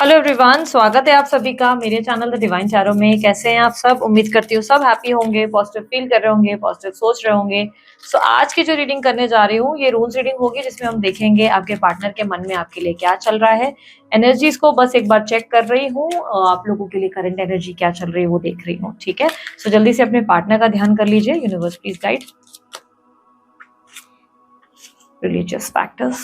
Hello everyone, स्वागत है आप सभी का मेरे चैनल द डिवाइन टैरो में। कैसे हैं आप सब? उम्मीद करती हूँ सब हैप्पी होंगे, पॉजिटिव फील कर रहे होंगे, पॉजिटिव सोच रहे होंगे। सो आज की जो रीडिंग करने जा रही हूँ ये रून्स रीडिंग होगी, जिसमें हम देखेंगे आपके पार्टनर के मन में आपके लिए क्या चल रहा है। एनर्जीज को बस एक बार चेक कर रही हूँ, आप लोगों के लिए करंट एनर्जी क्या चल रही है वो देख रही हूँ। ठीक है, सो जल्दी से अपने पार्टनर का ध्यान कर लीजिए। Universe please guide. Religious factors,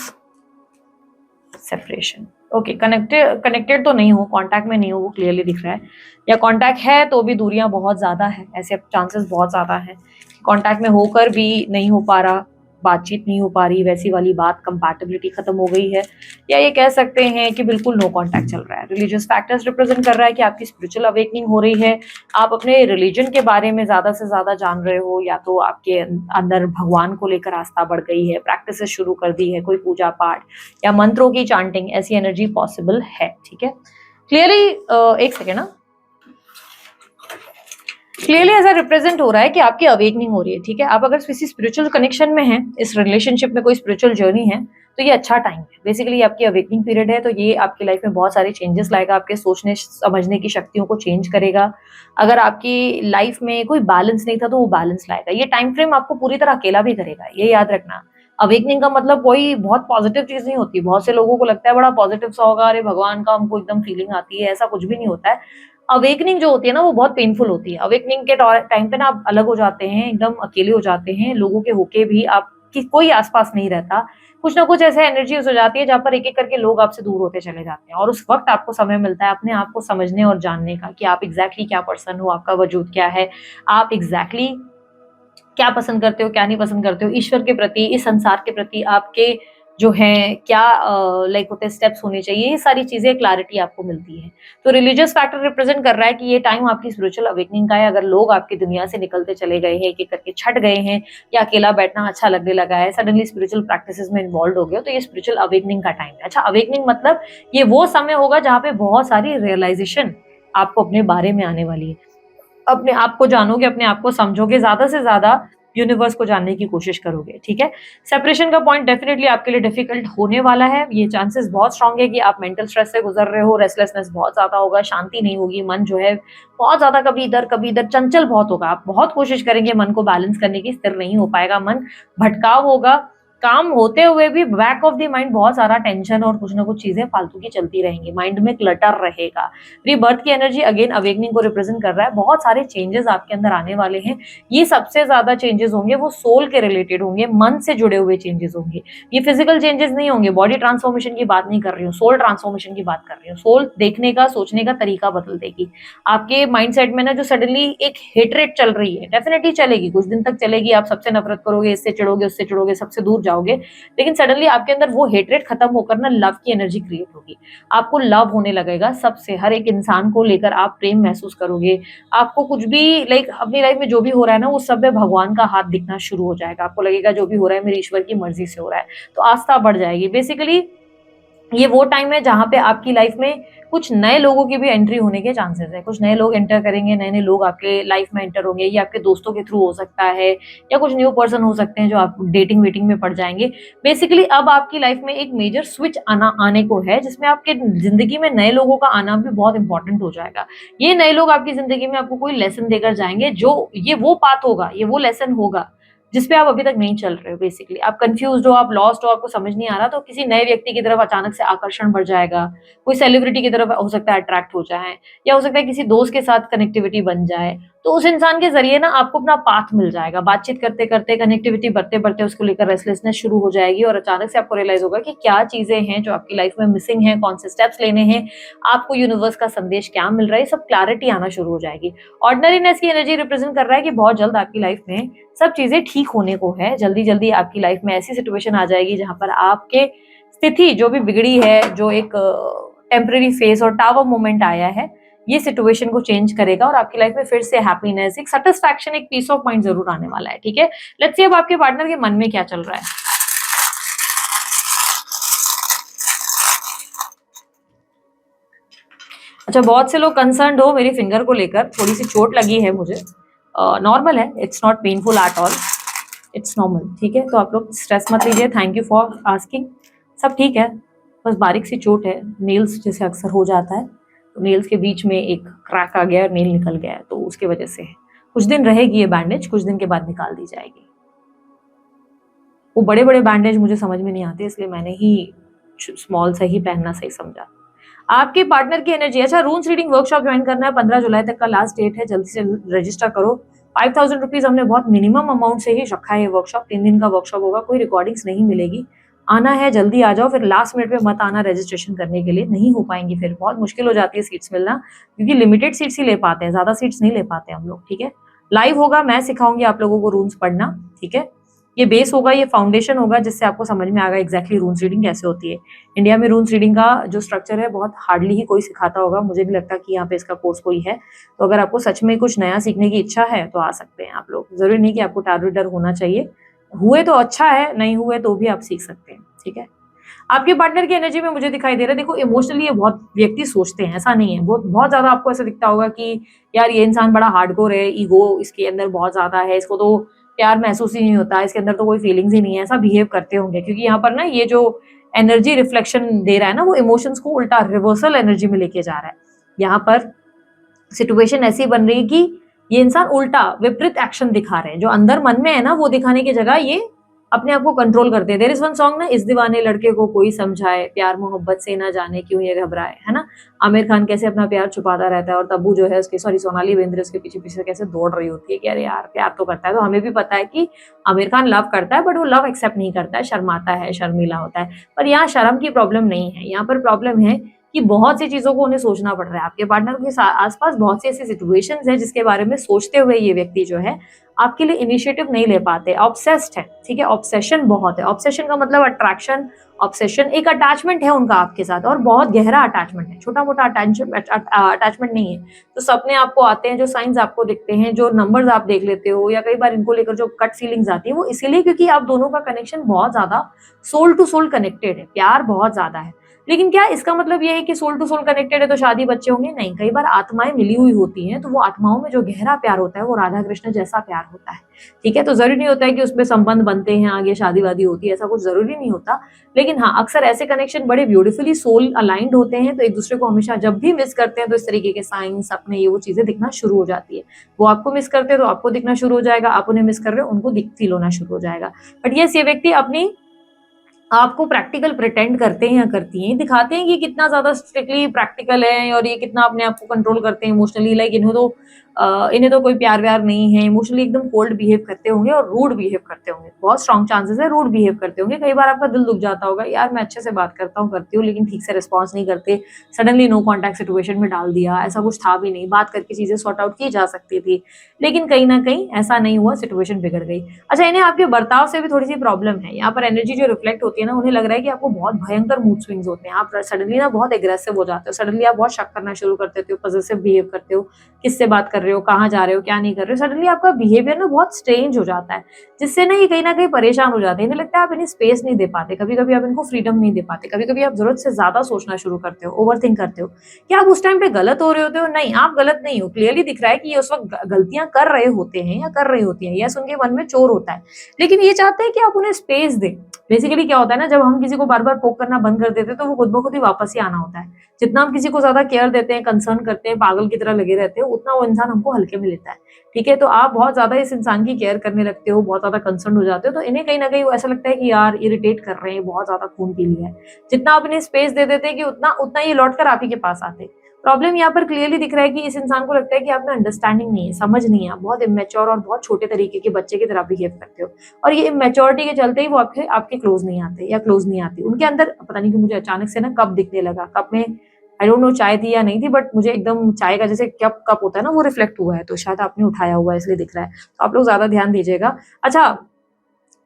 separation. Okay, connected तो नहीं हो, कांटेक्ट में नहीं हो, वो क्लियरली दिख रहा है। या कांटेक्ट है तो भी दूरियां बहुत ज्यादा है, ऐसे चांसेस बहुत ज्यादा है। कांटेक्ट में होकर भी नहीं हो पा रहा, बातचीत नहीं हो पा रही, वैसी वाली बात, कंपैटिबिलिटी खत्म हो गई है। या ये कह सकते हैं कि बिल्कुल नो कांटेक्ट चल रहा है। रिलीजियस फैक्टर्स रिप्रेजेंट कर रहा है कि आपकी स्पिरिचुअल अवेकनिंग हो रही है। आप अपने रिलीजन के बारे में ज्यादा से ज्यादा जान रहे हो, या तो आपके अंदर भगवान को लेकर आस्था बढ़ गई है, प्रैक्टिस शुरू कर दी है, कोई पूजा पाठ या मंत्रों की चांटिंग, ऐसी एनर्जी पॉसिबल है। ठीक है, क्लियरली एक सेकेंड ना, क्लियरली ऐसा रिप्रेजेंट हो रहा है कि आपकी अवेकनिंग हो रही है। ठीक है, आप अगर किसी स्पिरिचुअल कनेक्शन में हैं, इस रिलेशनशिप में कोई स्पिरिचुअल जर्नी है, तो ये अच्छा टाइम है। बेसिकली आपकी अवेकनिंग पीरियड है, तो ये आपकी लाइफ में बहुत सारे चेंजेस लाएगा, आपके सोचने समझने की शक्तियों को चेंज करेगा। अगर आपकी लाइफ में कोई बैलेंस नहीं था तो वो बैलेंस लाएगा। ये टाइम फ्रेम आपको पूरी तरह अकेला भी करेगा, ये याद रखना। अवेकनिंग का मतलब कोई बहुत पॉजिटिव चीज नहीं होती। बहुत से लोगों को लगता है बड़ा पॉजिटिव सा होगा, अरे भगवान का हमको एकदम फीलिंग आती है, ऐसा कुछ भी नहीं होता है। अवेकनिंग जो होती है ना, वो बहुत पेनफुल होती है। अवेकनिंग के टाइम पे ना आप अलग हो जाते हैं, एकदम अकेले हो जाते हैं, लोगों के होके भी आपकी कोई आसपास नहीं रहता। कुछ ना कुछ ऐसे एनर्जीज हो जाती है जहां पर एक एक करके लोग आपसे दूर होते चले जाते हैं, और उस वक्त आपको समय मिलता है अपने आप को समझने और जानने का कि आप एग्जैक्टली क्या पर्सन हो, आपका वजूद क्या है, आप एग्जैक्टली क्या पसंद करते हो, क्या नहीं पसंद करते हो, ईश्वर के प्रति, इस संसार के प्रति आपके जो है क्या लाइक होते स्टेप्स होने चाहिए, ये सारी चीजें क्लैरिटी आपको मिलती है। तो रिलीजियस फैक्टर रिप्रेजेंट कर रहा है कि ये टाइम आपकी स्पिरिचुअल अवेकनिंग का है। अगर लोग आपकी दुनिया से निकलते चले गए हैं, एक एक करके छट गए हैं, या अकेला बैठना अच्छा लगने लगा है, सडनली स्पिरिचुअल प्रैक्टिसेस में इन्वॉल्व हो गए, तो ये स्पिरिचुअल अवेकनिंग का टाइम है। अच्छा, अवेकनिंग मतलब ये वो समय होगा जहाँ पे बहुत सारी रियलाइजेशन आपको अपने बारे में आने वाली है। अपने आप को जानोगे, अपने आप को समझोगे, ज्यादा से ज्यादा यूनिवर्स को जानने की कोशिश करोगे। ठीक है, सेपरेशन का पॉइंट डेफिनेटली आपके लिए डिफिकल्ट होने वाला है। ये चांसेस बहुत स्ट्रांग है कि आप मेंटल स्ट्रेस से गुजर रहे हो, रेस्टलेसनेस बहुत ज्यादा होगा, शांति नहीं होगी, मन जो है बहुत ज्यादा कभी इधर चंचल बहुत होगा। आप बहुत कोशिश करेंगे मन को बैलेंस करने की, स्थिर नहीं हो पाएगा मन, भटकाव होगा। काम होते हुए भी बैक ऑफ द माइंड बहुत सारा टेंशन और कुछ ना कुछ चीजें फालतू की चलती रहेंगी, माइंड में क्लटर रहेगा। रीबर्थ की एनर्जी अगेन अवेकनिंग को रिप्रेजेंट कर रहा है। बहुत सारे चेंजेस आपके अंदर आने वाले हैं। ये सबसे ज्यादा चेंजेस होंगे वो सोल के रिलेटेड होंगे, मन से जुड़े हुए चेंजेस होंगे। ये फिजिकल चेंजेस नहीं होंगे, बॉडी ट्रांसफॉर्मेशन की बात नहीं कर रही हूँ, सोल ट्रांसफॉर्मेशन की बात कर रही हूँ। सोल देखने का, सोचने का तरीका बदल देगी। आपके माइंड सेट में ना जो सडनली एक हेटरेट चल रही है, डेफिनेटली चलेगी, कुछ दिन तक चलेगी, आप सबसे नफरत करोगे, इससे चिढ़ोगे, उससे चिढ़ोगे, सबसे दूर जाओगे। लेकिन सडनली आपके अंदर वो हेटरेट खत्म होकर ना लव की एनर्जी क्रिएट होगी। आपको लव होने लगेगा सबसे, हर एक इंसान को लेकर आप प्रेम महसूस करोगे। आपको कुछ भी लाइक अपनी लाइफ में जो भी हो रहा है ना, वो सब में भगवान का हाथ दिखना शुरू हो जाएगा। आपको लगेगा जो भी हो रहा है मेरे ईश्वर की मर्जी से हो रहा है, तो आस्था बढ़ जाएगी। बेसिकली ये वो टाइम है जहां पे आपकी लाइफ में कुछ नए लोगों की भी एंट्री होने के चांसेस है। कुछ नए लोग एंटर करेंगे, नए नए लोग आपके लाइफ में एंटर होंगे। ये आपके दोस्तों के थ्रू हो सकता है, या कुछ न्यू पर्सन हो सकते हैं जो आप डेटिंग वेटिंग में पड़ जाएंगे। बेसिकली अब आपकी लाइफ में एक मेजर स्विच आने को है, जिसमें आपके जिंदगी में नए लोगों का आना भी बहुत इंपॉर्टेंट हो जाएगा। ये नए लोग आपकी जिंदगी में आपको कोई लेसन देकर जाएंगे, जो ये वो पाथ होगा, ये वो लेसन होगा जिसपे आप अभी तक नहीं चल रहे हो। बेसिकली आप कंफ्यूज हो, आप लॉस्ट हो, आपको समझ नहीं आ रहा, तो किसी नए व्यक्ति की तरफ अचानक से आकर्षण बढ़ जाएगा। कोई सेलिब्रिटी की तरफ हो सकता है अट्रैक्ट हो जाए, या हो सकता है किसी दोस्त के साथ कनेक्टिविटी बन जाए, तो उस इंसान के जरिए ना आपको अपना पाथ मिल जाएगा। बातचीत करते करते, कनेक्टिविटी बढ़ते बढ़ते उसको लेकर रेस्टलेसनेस शुरू हो जाएगी, और अचानक से आपको रियलाइज होगा कि क्या चीजें हैं जो आपकी लाइफ में मिसिंग है, कौन से स्टेप्स लेने हैं, आपको यूनिवर्स का संदेश क्या मिल रहा है, सब क्लैरिटी आना शुरू हो जाएगी। ऑर्डिनरीनेस की एनर्जी रिप्रेजेंट कर रहा है कि बहुत जल्द आपकी लाइफ में सब चीजें ठीक होने को है। जल्दी जल्दी आपकी लाइफ में ऐसी सिचुएशन आ जाएगी जहां पर आपके स्थिति जो भी बिगड़ी है, जो एक टेम्पररी फेस और टावर मोमेंट आया है, ये सिचुएशन को चेंज करेगा, और आपकी लाइफ में फिर से हैप्पीनेस, एक सेटिस्फैक्शन, एक पीस ऑफ माइंड जरूर आने वाला है। ठीक है, लेट्स सी अब आपके पार्टनर के मन में क्या चल रहा है। अच्छा, बहुत से लोग कंसर्न्ड हो मेरी फिंगर को लेकर, थोड़ी सी चोट लगी है मुझे। नॉर्मल है, it's not painful at all, it's normal. ठीक है, तो आप लोग स्ट्रेस मत लीजिए, थैंक यू फॉर आस्किंग, सब ठीक है। बस बारीक सी चोट है, नेल्स जैसे अक्सर हो जाता है, तो नेल्स के बीच में एक क्रैक आ गया, नेल निकल गया है, तो उसके वजह से है। कुछ दिन रहेगी ये बैंडेज, कुछ दिन के बाद निकाल दी जाएगी। वो बड़े-बड़े बैंडेज मुझे समझ में नहीं आते, इसलिए मैंने ही स्मॉल सा ही पहनना सही समझा। आपके पार्टनर की एनर्जी, अच्छा रून्स रीडिंग वर्कशॉप ज्वाइन करना है, 15 जुलाई तक का लास्ट डेट है, जल्दी से रजिस्टर करो। 5000 रुपीज हमने बहुत मिनिमम अमाउंट से ही रखा है ये वर्कशॉप, 3 दिन का वर्कशॉप होगा, कोई रिकॉर्डिंग्स नहीं मिलेगी। आना है जल्दी आ जाओ, फिर लास्ट मिनट पे मत आना रजिस्ट्रेशन करने के लिए, नहीं हो पाएंगी, फिर बहुत मुश्किल हो जाती है सीट्स मिलना, क्योंकि लिमिटेड सीट्स ही ले पाते हैं, ज्यादा सीट्स नहीं ले पाते हम लोग, ठीक है। लाइव होगा, मैं सिखाऊंगी आप लोगों को रून्स पढ़ना, ठीक है। ये बेस होगा, ये फाउंडेशन होगा, जिससे आपको समझ में आएगा एग्जैक्टली रून्स रीडिंग कैसे होती है। इंडिया में रून्स रीडिंग का जो स्ट्रक्चर है बहुत हार्डली ही कोई सिखाता होगा, मुझे नहीं लगता कि यहाँ पे इसका कोर्स कोई है। तो अगर आपको सच में कुछ नया सीखने की इच्छा है तो आ सकते हैं आप लोग, जरूरी नहीं कि आपको टैरो रीडर होना चाहिए, हुए तो अच्छा है, नहीं हुए तो भी आप सीख सकते हैं, ठीक है। आपके पार्टनर की एनर्जी में मुझे दिखाई दे रहा है, देखो इमोशनली ये बहुत व्यक्ति सोचते हैं, ऐसा नहीं है, बहुत बहुत ज्यादा आपको ऐसा दिखता होगा कि यार ये इंसान बड़ा हार्डकोर है, ईगो इसके अंदर बहुत ज्यादा है, इसको तो प्यार महसूस ही नहीं होता, इसके अंदर तो कोई फीलिंग्स ही नहीं है, ऐसा बिहेव करते होंगे, क्योंकि यहाँ पर ना ये जो एनर्जी रिफ्लेक्शन दे रहा है ना, वो इमोशंस को उल्टा रिवर्सल एनर्जी में लेके जा रहा है। यहाँ पर सिचुएशन ऐसी बन रही है कि ये इंसान उल्टा विपरीत एक्शन दिखा रहे हैं, जो अंदर मन में है ना वो दिखाने की जगह ये अपने आप को कंट्रोल करते हैं। देयर इज वन सॉन्ग ना, इस दीवाने लड़के को कोई समझाए, प्यार मोहब्बत से ना जाने क्यों ये घबराए, है ना। आमिर खान कैसे अपना प्यार छुपाता रहता है, और तब्बू जो है उसके, सॉरी सोनाली बेंद्रे उसके पीछे पीछे कैसे दौड़ रही होती है कि अरे यार प्यार तो करता है। तो हमें भी पता है कि आमिर खान लव करता है, बट वो लव एक्सेप्ट नहीं करता है, शर्माता है, शर्मीला होता है। पर यहाँ शर्म की प्रॉब्लम नहीं है, यहाँ पर प्रॉब्लम है कि बहुत सी चीजों को उन्हें सोचना पड़ रहा है। आपके पार्टनर के आसपास बहुत सी ऐसी सिचुएशंस है जिसके बारे में सोचते हुए ये व्यक्ति जो है आपके लिए इनिशिएटिव नहीं ले पाते, ऑब्सेस्ड है, ठीक है। ऑब्सेशन बहुत है, ऑब्सेशन का मतलब अट्रैक्शन, ऑब्सेशन एक अटैचमेंट है उनका आपके साथ, और बहुत गहरा अटैचमेंट है, छोटा मोटा अटैचमेंट नहीं है। तो सपने आपको आते हैं, जो साइंस आपको दिखते हैं, जो नंबर्स आप देख लेते हो, या कई बार इनको लेकर जो कट फीलिंग्स आती है, वो इसीलिए क्योंकि आप दोनों का कनेक्शन बहुत ज्यादा सोल टू सोल कनेक्टेड है, प्यार बहुत ज्यादा है। लेकिन क्या इसका मतलब ये है कि सोल टू सोल कनेक्टेड है तो शादी बच्चे होंगे? नहीं, कई बार आत्माएं मिली हुई होती हैं, तो वो आत्माओं में जो गहरा प्यार होता है वो राधा कृष्ण जैसा प्यार होता है, ठीक है। तो जरूरी नहीं होता है कि उसमें संबंध बनते हैं, आगे शादी वादी होती है, ऐसा कुछ जरूरी नहीं होता। लेकिन हाँ, अक्सर ऐसे कनेक्शन बड़े ब्यूटीफुली सोल अलाइंड होते हैं, तो एक दूसरे को हमेशा जब भी मिस करते हैं तो इस तरीके के साइंस, सपने, ये वो चीजें दिखना शुरू हो जाती है। वो आपको मिस करते हैं तो आपको दिखना शुरू हो जाएगा, आप उन्हें मिस कर रहे हो उनको फील होना शुरू हो जाएगा। बट ये व्यक्ति अपनी आपको प्रैक्टिकल प्रिटेंड करते हैं या करती हैं, दिखाते हैं कि कितना ज्यादा स्ट्रिक्टली प्रैक्टिकल है और ये कितना अपने आप को कंट्रोल करते हैं इमोशनली। लाइक इन्हें तो कोई प्यार व्यार नहीं है, इमोशनली एकदम कोल्ड बिहेव करते होंगे और रूड बिहेव करते होंगे, बहुत स्ट्रॉन्ग चांसेस है रूड बिहेव करते होंगे। कई बार आपका दिल दुख जाता होगा, यार मैं अच्छे से बात करता हूँ, करती हूँ, लेकिन ठीक से रिस्पॉन्स नहीं करते, सडनली नो कॉन्टैक्ट सिचुएशन में डाल दिया, ऐसा कुछ था भी नहीं, बात करके चीजें सॉर्ट आउट की जा सकती थी, लेकिन कहीं ना कहीं ऐसा नहीं हुआ, सिचुएशन बिगड़ गई। अच्छा, इन्हें आपके बर्ताव से भी थोड़ी सी प्रॉब्लम है। यहाँ पर एनर्जी जो रिफ्लेक्ट होती है ना, उन्हें लग रहा है कि आपको बहुत भयंकर मूड स्विंग्स होते हैं, आप सडनली ना बहुत एग्रेसिव हो जाते हो, सडनली आप बहुत शक करना शुरू कर देते हो, पॉजिटिव बिहेव करते हो, किससे बात कर रहे हो, कहाँ जा रहे हो, क्या नहीं कर रहे हो, सडनली आपका बिहेवियर ना बहुत स्ट्रेंज हो जाता है, जिससे ना ये कहीं ना कहीं परेशान हो जाते हैं। इन्हें लगता है आप इन्हें स्पेस नहीं दे पाते, कभी कभी आप इनको फ्रीडम नहीं दे पाते, कभी कभी आप जरूरत से ज्यादा सोचना शुरू करते हो, ओवर थिंक करते हो। क्या आप उस टाइम पे गलत हो रहे होते हो? नहीं, आप गलत नहीं हो, क्लियरली दिख रहा है कि ये उस वक्त गलतियां कर रहे होते हैं या कर रही होती हैं, यस उनके मन में चोर होता है, लेकिन ये चाहते हैं कि आप उन्हें स्पेस दें। बेसिकली क्या होता है ना, जब हम किसी को बार बार पोक करना बंद कर देते हैं तो वो खुद ब खुद ही वापस ही आना होता है। जितना हम किसी को ज्यादा केयर देते हैं, कंसर्न करते हैं, पागल की तरह लगे रहते हैं, उतना वो इंसान हमको हल्के में लेता है, ठीक है। तो आप बहुत ज्यादा इस इंसान की केयर करने लगते हो, बहुत ज्यादा कंसर्न हो जाते हो, तो इन्हें कहीं ना कहीं ऐसा लगता है कि यार इरिटेट कर रहे हैं, बहुत ज्यादा खून पी लिया है। जितना आप इन्हें स्पेस दे देते हैं कि उतना उतना ये लौट कर आप ही के पास आते हैं। प्रॉब्लम यहाँ पर क्लियरली दिख रहा है कि इस इंसान को लगता है कि आप में अंडरस्टैंडिंग नहीं है, समझ नहीं है, आप बहुत इमेच्योर और बहुत छोटे तरीके के बच्चे की तरह बिहेव करते हो, और ये इमेच्योरिटी के चलते ही वो आपके आपके क्लोज नहीं आते या क्लोज नहीं आती। उनके अंदर पता नहीं कि मुझे अचानक से ना कप दिखने लगा, कप में आई डोंट नो चाय थी या नहीं थी, बट मुझे एकदम चाय का जैसे कप कप होता है ना, वो रिफ्लेक्ट हुआ है, तो शायद आपने उठाया हुआ है इसलिए दिख रहा है, तो आप लोग ज्यादा ध्यान दीजिएगा। अच्छा,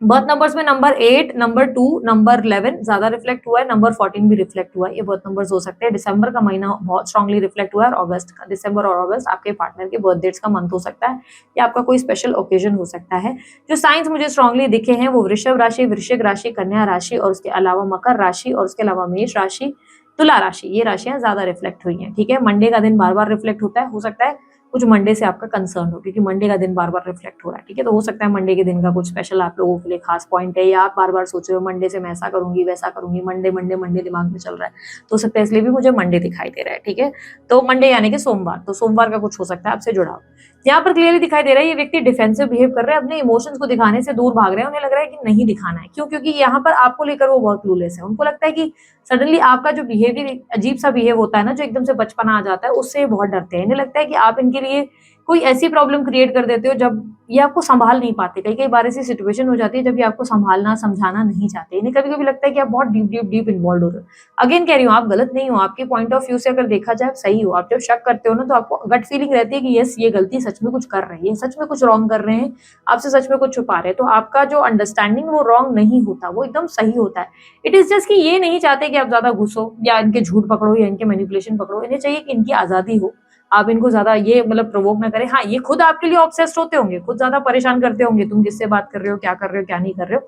बर्थ नंबर्स में नंबर 8, नंबर 2, नंबर 11 ज्यादा रिफ्लेक्ट हुआ है, नंबर 14 भी रिफ्लेक्ट हुआ है, ये बर्थ नंबर्स हो सकते हैं। दिसंबर का महीना बहुत स्ट्रांगली रिफ्लेक्ट हुआ है, और अगस्त का, दिसंबर और अगस्त आपके पार्टनर के बर्थ डेट्स का मंथ हो सकता है, या आपका कोई स्पेशल ओकेजन हो सकता है। जो साइंस मुझे स्ट्रांगली दिखे हैं वो वृषभ राशि, वृश्चिक राशि, कन्या राशि, और उसके अलावा मकर राशि, और उसके अलावा मेष राशि, तुला राशि, ये राशियां ज्यादा रिफ्लेक्ट हुई हैं, ठीक है। मंडे का दिन बार बार रिफ्लेक्ट होता है, हो सकता है कुछ मंडे से आपका कंसर्न हो, क्योंकि मंडे का दिन बार-बार रिफ्लेक्ट हो रहा है, ठीक है? तो हो सकता है मंडे के दिन का कुछ स्पेशल आप लोगों के लिए खास पॉइंट है, या आप बार-बार सोच रहे हो मंडे से मैं ऐसा करूँगी, वैसा करूँगी, मंडे, मंडे, मंडे दिमाग में चल रहा है। तो हो सकता है इसलिए भी मुझे मंडे दिखाई दे रहा है, ठीक है? तो मंडे यानी कि सोमवार, तो सोमवार का कुछ हो सकता है आपसे जुड़ा हुआ। यहाँ पर क्लियरली दिखाई दे रहा है ये व्यक्ति डिफेंसिव बिहेव कर रहे हैं, अपने इमोशंस को दिखाने से दूर भाग रहे हैं, उन्हें लग रहा है कि नहीं दिखाना है। क्यों? क्योंकि यहाँ पर आपको लेकर वो बहुत क्लूलेस है। उनको लगता है कि सडनली आपका जो बिहेवियर अजीब-सा बिहेव होता है ना, जो एकदम से बचपना आ जाता है, उससे ये बहुत डरते हैं। इन्हें लगता है कि आप इनके लिए कोई ऐसी प्रॉब्लम क्रिएट कर देते हो जब ये आपको सँभाल नहीं पाते। कई-कई बार ऐसी सिचुएशन हो जाती है जब ये आपको सँभालना, समझाना नहीं चाहते। इन्हें कभी-कभी लगता है कि आप बहुत डीप, डीप, डीप इन्वॉल्व्ड हो रहे हो। अगेन कह रही हूँ, आप गलत नहीं हो, आपके पॉइंट ऑफ व्यू से अगर देखा जाए आप सही हो। आप जब शक करते हो ना, तो आपको गट फीलिंग रहती है कि यस, ये गलती सच में कुछ कर रहे हैं, ये सच में कुछ रॉन्ग कर रहे हैं, आपसे सच में कुछ छुपा रहे हैं। तो आपका जो अंडरस्टैंडिंग वो रॉन्ग नहीं होता, वो एकदम सही होता है। इट इज़ जस्ट कि ये नहीं चाहते कि आप ज़्यादा घुसो या इनके झूठ पकड़ो या इनके मैनिपुलेशन पकड़ो। इन्हें चाहिए कि इनकी आज़ादी हो। आप इनको ज़्यादा ये मतलब प्रोवोक ना करें। हाँ, ये खुद आपके लिए ऑब्सेस्ड होते होंगे, खुद ज़्यादा परेशान करते होंगे, तुम किससे बात कर रहे हो, क्या नहीं कर रहे हो।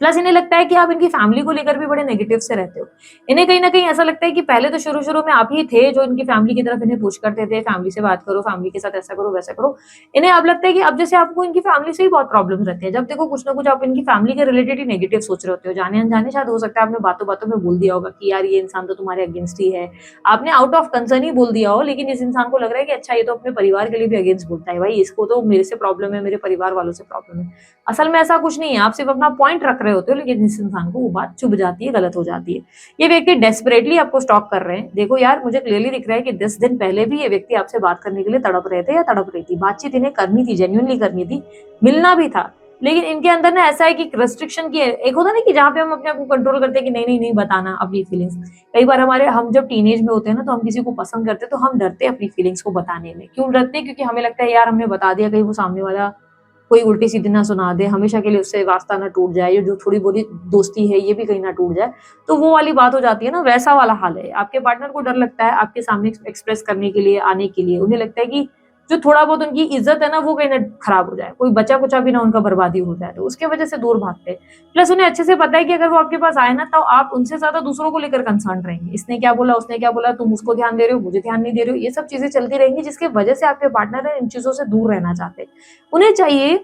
प्लस इन्हें लगता है कि आप इनकी फैमिली को लेकर भी बड़े नेगेटिव से रहते हो। इन्हें कहीं न कहीं ऐसा लगता है कि पहले तो शुरू-शुरू में आप ही थे जो इनकी फैमिली की तरफ इन्हें पुश करते थे, फैमिली से बात करो, फैमिली के साथ ऐसा करो, वैसा करो। इन्हें अब लगता है कि अब जैसे आपको इनकी फैमिली से ही बहुत प्रॉब्लम्स रहती है। जब देखो कुछ ना कुछ आप इनकी फैमिली के रिलेटेड ही नेगेटिव सोच रहे होते हो। जाने-अनजाने शायद हो सकता है आपने बातों-बातों में बोल दिया होगा कि यार ये इंसान तो तुम्हारे अगेंस्ट ही है। आपने आउट ऑफ कंसर्न ही बोल दिया हो, लेकिन इस इंसान को लग रहा है कि अच्छा ये तो अपने परिवार के लिए भी अगेंस्ट बोलता है। भाई इसको तो मेरे से प्रॉब्लम है, मेरे परिवार वालों से प्रॉब्लम है। असल में ऐसा कुछ नहीं है, आप सिर्फ अपना पॉइंट रख रहे होते हो, लेकिन इस इंसान को वो बात चुभ जाती है, गलत हो जाती है। ये व्यक्ति डेस्परेटली आपको स्टॉक कर रहे हैं। देखो यार, मुझे क्लियरली दिख रहा है कि 10 दिन पहले भी ये व्यक्ति आपसे बात करने के लिए तड़प रहे थे या तड़प रही थी। बातचीत इन्हें करनी थी, जेन्युइनली करनी थी, मिलना भी था। लेकिन इनके अंदर ना ऐसा है कि रिस्ट्रिक्शन की एक होता है ना कि जहाँ पे हम अपने आप को कंट्रोल करते हैं कि नहीं, नहीं, नहीं बताना अपनी फीलिंग्स। कई बार हम जब टीनेज में होते हैं ना, तो हम किसी को पसंद करते हैं, तो हम डरते हैं अपनी फीलिंग्स को बताने में। क्यों डरते हैं? क्योंकि हमें लगता है यार हमने बता दिया, कहीं वो सामने वाला कोई उल्टी-सीधी ना सुना दे, हमेशा के लिए उससे वास्ता ना टूट जाए, ये जो थोड़ी-बहुत दोस्ती है, ये भी कहीं ना टूट जाए। तो वो वाली बात हो जाती है ना, वैसा वाला हाल है। आपके पार्टनर को डर लगता है आपके सामने एक्सप्रेस करने के लिए, आने के लिए। उन्हें लगता है कि जो थोड़ा बहुत उनकी इज़्ज़त है ना, वो कहीं ना खराब हो जाए, कोई बचा-कुचा भी ना उनका बर्बादी हो जाए, तो उसके वजह से दूर भागते हैं। प्लस उन्हें अच्छे से पता है कि अगर वो आपके पास आए ना, तो आप उनसे ज़्यादा दूसरों को लेकर कंसर्न रहेंगे। इसने क्या बोला, उसने क्या बोला, तुम उसको ध्यान दे रहे हो, मुझे ध्यान नहीं दे रहे हो। ये सब चीज़ें चलती रहेंगी, जिसकी वजह से आपके पार्टनर है इन चीज़ों से दूर रहना चाहते हैं। उन्हें चाहिए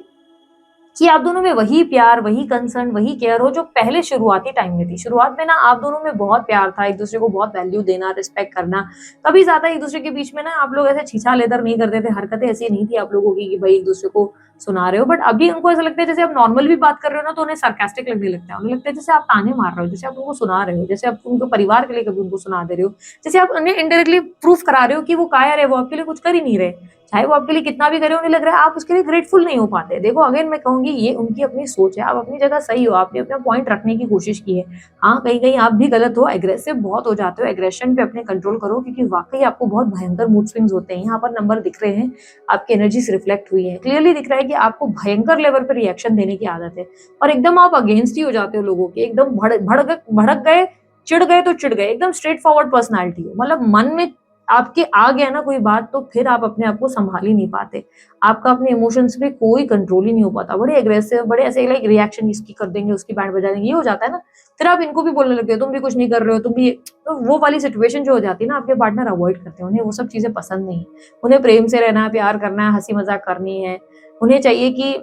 कि आप दोनों में वही प्यार, वही कंसर्न, वही केयर हो जो पहले शुरुआती टाइम में थी। शुरुआत में ना आप दोनों में बहुत प्यार था, एक-दूसरे को बहुत वैल्यू देना, रिस्पेक्ट करना। कभी ज़्यादा एक-दूसरे के बीच में ना आप लोग ऐसे छीछा-लेदर नहीं करते थे, हरकतें ऐसी नहीं थी आप लोगों की कि भई एक-दूसरे को सुना रहे हो। बट अभी उनको ऐसा लगता है जैसे आप नॉर्मल भी बात कर रहे हो ना, तो उन्हें सार्कास्टिक लगने लगता है। उन्हें लगता है जैसे आप ताने मार रहे हो, जैसे आप उनको सुना रहे हो, जैसे आप उनके परिवार के लिए कभी उनको सुना दे रहे हो, जैसे आप उन्हें इनडायरेक्टली प्रूफ करा रहे हो कि वो कायर है, वो आपके लिए कुछ कर ही नहीं रहे। चाहे वो आपके लिए कितना भी करे, उन्हें लग रहा है आप उसके लिए ग्रेटफुल नहीं हो पाते। देखो अगेन मैं कहूँगी ये उनकी अपनी सोच है, आप अपनी जगह सही हो, आपने अपना पॉइंट रखने की कोशिश की है। हाँ, कहीं-कहीं आप भी गलत हो, एग्रेसिव बहुत हो जाते हो, एग्रेशन पे अपने कंट्रोल करो क्योंकि वाक़ई आपको बहुत भयंकर मूड स्विंग्स होते हैं। यहाँ पर नंबर दिख रहे हैं, आपकी एनर्जीज़ रिफ्लेक्ट हुई है। क्लियरली दिख रहा है कि आपको भयंकर लेवल पे रिएक्शन देने की आदत है और एकदम आप अगेंस्ट ही हो जाते हो लोगों के, एकदम भड़क गए, चिढ़ गए तो चिढ़ गए, एकदम स्ट्रेट फॉरवर्ड पर्सनैलिटी हो। मतलब मन में आपके आ गया ना कोई बात तो फिर आप अपने आप को सँभाल ही नहीं पाते। आपका अपने इमोशंस पे कोई कंट्रोल ही नहीं हो पाता। बड़े एग्रेसिव, बड़े ऐसे लाइक रिएक्शन इसकी कर देंगे, उसकी बैंड बजा देंगे, ये हो जाता है ना। फिर आप इनको भी बोलने लगते हो, तुम भी कुछ नहीं कर रहे हो, तुम भी तो वो वाली सिचुएशन जो हो जाती है ना आपके पार्टनर अवॉइड करते हैं। उन्हें वो सब चीज़ें पसंद नहीं है। उन्हें प्रेम से रहना है, प्यार करना है, हँसी-मज़ाक करनी है। उन्हें चाहिए कि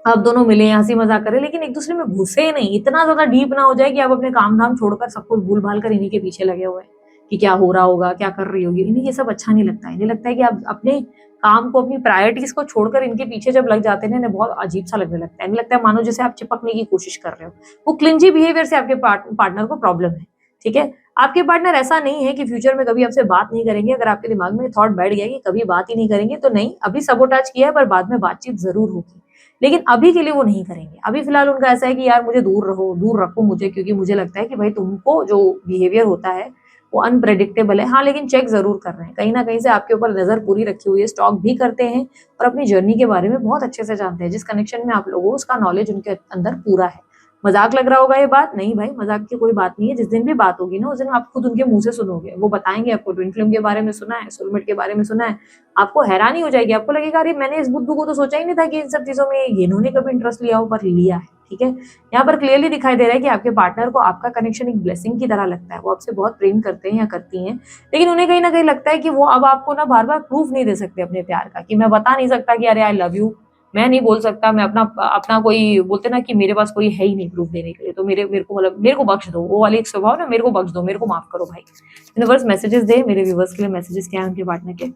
आप दोनों मिलें, हँसी-मज़ाक करें लेकिन एक-दूसरे में घुसे नहीं, इतना ज़्यादा डीप ना हो जाए कि आप अपने काम-धाम छोड़कर सब कुछ भूल-भाल कर इन्हीं के पीछे लगे हुए हैं, कि क्या हो रहा होगा, क्या कर रही होगी। इन्हें ये सब अच्छा नहीं लगता है। इन्हें लगता है कि आप अपने काम को, अपनी प्रायोरिटीज़ को छोड़कर इनके पीछे जब लग जाते हैं ना, इन्हें बहुत अजीब-सा लगने लगता है। इन्हें लगता है मानो जैसे आप चिपकने की कोशिश कर रहे हो। वो क्लिंजी बिहेवियर से आपके पार्टनर को प्रॉब्लम है, ठीक है? आपके पार्टनर ऐसा नहीं है कि फ्यूचर में कभी आपसे बात नहीं करेंगे। अगर आपके दिमाग में थॉट बैठ गया कि कभी बात ही नहीं करेंगे, तो नहीं, अभी सबोटाज किया है पर बाद में बातचीत ज़रूर होगी। लेकिन अभी के लिए वो नहीं करेंगे। अभी फ़िलहाल उनका ऐसा है कि यार मुझे दूर रहो, दूर रखो मुझे क्योंकि मुझे लगता है कि भाई तुमको जो बिहेवियर होता है, वो अनप्रेडिक्टेबल है। हाँ, लेकिन चेक ज़रूर कर रहे हैं। कहीं न कहीं से आपके ऊपर नज़र पूरी रखी हुई है, स्टॉक भी करते हैं और अपनी जर्नी के बारे में बहुत अच्छे से जानते हैं। जिस कनेक्शन में आप लोग हो, उसका नॉलेज उनके अंदर पूरा है। मज़ाक लग रहा होगा ये बात? नहीं भाई, मज़ाक की कोई बात नहीं है। जिस दिन भी बात होगी ना, उस दिन आप खुद उनके मुँह से सुनोगे। वो बताएँगे आपको ट्विन फ़्लेम के बारे में सुना है, सोलमेट के बारे में सुना है। आपको हैरानी हो जाएगी, आपको लगेगा अरे! मैंने इस बुद्धू को तो सोचा ही नहीं था कि इन सब चीज़ों में इन्होंने कभी इंटरेस्ट लिया हो, पर लिया है। ठीक है। यहाँ पर क्लियरली दिखाई दे रहा है कि आपके पार्टनर को आपका कनेक्शन एक ब्लेसिंग की तरह लगता है। वो आपसे बहुत प्रेम करते हैं या करती हैं, लेकिन उन्हें कहीं न कहीं लगता है कि वो अब आपको ना बार-बार प्रूफ नहीं दे सकते अपने प्यार का, कि मैं बता नहीं सकता कि अरे आई लव यू, मैं नहीं बोल सकता, मैं अपना अपना कोई बोलते हैं ना कि मेरे पास कोई है ही नहीं प्रूफ देने के लिए, तो मेरे को मतलब मेरे को बख्श दो, वो वाली एक स्वभाव ना, मेरे को बख्श दो, मेरे को माफ करो भाई। यूनिवर्स मैसेजेस दे मेरे व्यूअर्स के लिए, मैसेजेस क्या है उनके पार्टनर के।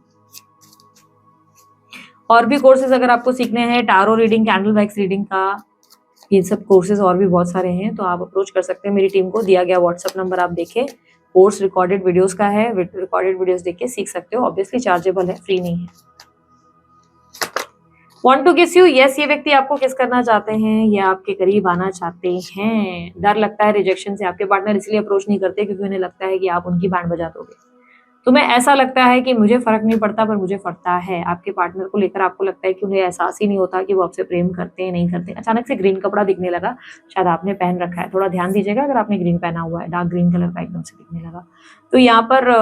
और भी कोर्सेज अगर आपको सीखने हैं, tarot reading, candle wax reading का, ये सब कोर्सेज और भी बहुत सारे हैं, तो आप अप्रोच कर सकते हैं मेरी टीम को। दिया गया व्हाट्सएप नंबर आप देखें, कोर्स रिकॉर्डेड वीडियोस का है, रिकॉर्डेड वीडियोस देख के सीख सकते हो। ऑब्वियसली चार्जेबल है, फ्री नहीं है। वांट टू किस यू, यस, ये व्यक्ति आपको किस करना चाहते हैं, या आपके करीब आना चाहते हैं। डर लगता है रिजेक्शन से, आपके पार्टनर इसलिए अप्रोच नहीं करते क्योंकि उन्हें लगता है कि आप उनकी बैंड बजा दोगे। तुम्हें ऐसा लगता है कि मुझे फ़र्क नहीं पड़ता पर मुझे पड़ता है। आपके पार्टनर को लेकर आपको लगता है कि उन्हें एहसास ही नहीं होता कि वो आपसे प्रेम करते हैं, नहीं करते। अचानक से ग्रीन कपड़ा दिखने लगा, शायद आपने पहन रखा है। थोड़ा ध्यान दीजिएगा अगर आपने ग्रीन पहना हुआ है, डार्क ग्रीन कलर का एकदम से दिखने लगा। तो यहाँ पर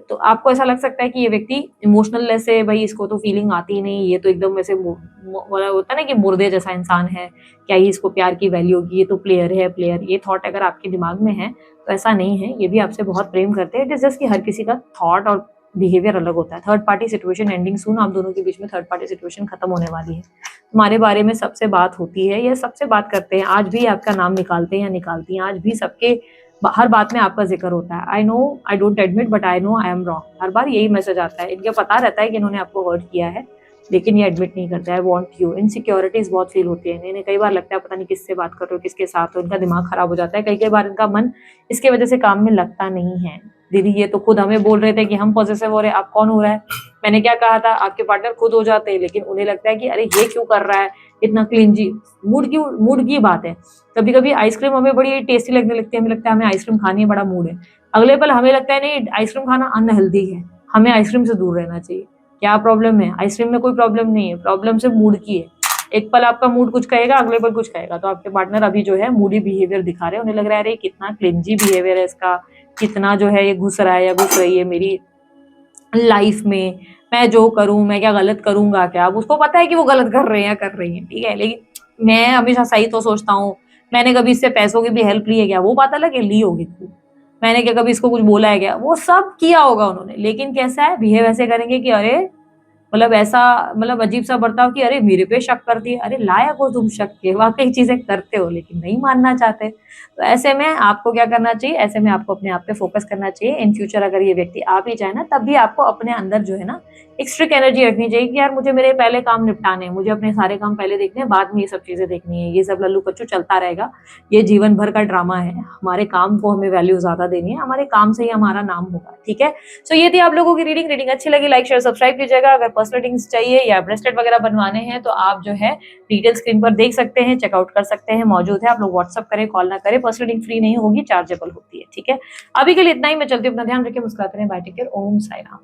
तो आपको ऐसा लग सकता है कि ये व्यक्ति इमोशनलनेस है, भई इसको तो फीलिंग आती ही नहीं, ये तो एकदम ऐसे मतलब होता है ना कि मुर्दे जैसा इंसान है, क्या ही इसको प्यार की वैल्यू होगी, ये तो प्लेयर है प्लेयर। ये थॉट अगर आपके दिमाग में है तो ऐसा नहीं है, ये भी आपसे बहुत प्रेम करते हैं। इट इज़ जस्ट कि हर किसी का थॉट और बिहेवियर अलग होता है। थर्ड पार्टी सिचुएशन एंडिंग सून, आप दोनों के बीच में थर्ड पार्टी सिचुएशन खत्म होने वाली है। तुम्हारे बारे में सबसे बात होती है, या सबसे बात करते हैं, आज भी आपका नाम निकालते हैं या निकालती हैं, आज भी सबके हर बात में आपका जिक्र होता है। I know I don't admit but I know I am wrong, हर बार यही मैसेज आता है। इनको पता रहता है कि इन्होंने आपको हर्ट किया है, लेकिन ये एडमिट नहीं करता है। आई वांट यू, इनसिक्योरिटीज बहुत फील होती है इन्हें। कई बार लगता है पता नहीं किससे बात कर रहे हो, किसके साथ हो, इनका दिमाग खराब हो जाता है। कई कई बार इनका मन इसके वजह से काम में लगता नहीं है। दीदी ये तो खुद हमें बोल रहे थे कि हम पॉसेसिव हो रहे हैं, आप कौन हो रहा है। मैंने क्या कहा था, आपके पार्टनर खुद हो जाते हैं, लेकिन उन्हें लगता है कि अरे ये क्यों कर रहा है इतना क्लिंजी। मूड की बात है। कभी कभी आइसक्रीम हमें बड़ी टेस्टी लगने लगती है, हमें लगता है हमें आइसक्रीम खानी है, बड़ा मूड है। अगले पल हमें लगता है नहीं, आइसक्रीम खाना अनहेल्दी है, हमें आइसक्रीम से दूर रहना चाहिए। क्या प्रॉब्लम है, आइसक्रीम में कोई प्रॉब्लम नहीं है, प्रॉब्लम सिर्फ मूड की है। एक पल आपका मूड कुछ कहेगा, अगले पल कुछ कहेगा। तो आपके पार्टनर अभी जो है मूडी बिहेवियर दिखा रहे हैं, उन्हें लग रहा है अरे कितना क्लिंजी बिहेवियर है इसका, कितना जो है ये घुस रहा है या घुस रही है मेरी लाइफ में, मैं जो करूं, मैं क्या गलत करूंगा क्या। अब उसको पता है कि वो गलत कर रहे हैं या कर रही है, ठीक है, लेकिन मैं हमेशा सही तो सोचता हूँ। मैंने कभी इससे पैसों की भी हेल्प ली है क्या, वो बात अलग है, ली होगी। मैंने क्या कभी इसको कुछ बोला है क्या, वो सब किया होगा उन्होंने, लेकिन कैसा है बिहेव ऐसे करेंगे कि अरे मतलब ऐसा, मतलब अजीब सा बर्ताव कि अरे मेरे पे शक करती है। अरे लायक हो तुम शक के, वाकई चीजें करते हो लेकिन नहीं मानना चाहते। तो ऐसे में आपको क्या करना चाहिए, ऐसे में आपको अपने आप पे फोकस करना चाहिए। इन फ्यूचर अगर ये व्यक्ति आ भी जाए ना, तब भी आपको अपने अंदर जो है ना एक स्ट्रिक्ट एनर्जी रखनी चाहिए कि यार मुझे मेरे पहले काम निपटाने हैं, मुझे अपने सारे काम पहले देखने हैं, बाद में ये सब चीजें देखनी है। ये सब लल्लू कच्चू चलता रहेगा, ये जीवन भर का ड्रामा है। हमारे काम को हमें वैल्यू ज्यादा देनी है, हमारे काम से ही हमारा नाम होगा, ठीक है। सो ये थी आप लोगों की रीडिंग अच्छी लगी लाइक शेयर सब्सक्राइब कीजिएगा। अगर पर्सनल रीडिंग्स चाहिए या ब्रेसलेट वगैरह बनवाने हैं तो आप जो है डिटेल स्क्रीन पर देख सकते हैं, चेकआउट कर सकते हैं, मौजूद है। आप लोग व्हाट्सअप करें, कॉल ना करें, पर्सनल रीडिंग फ्री नहीं होगी, चार्जेबल होती है, ठीक है। अभी के लिए इतना ही, मैं चलती हूँ, अपना ध्यान रखें, मुस्कुराते रहें, बाय, टेक केयर, ओम साई राम।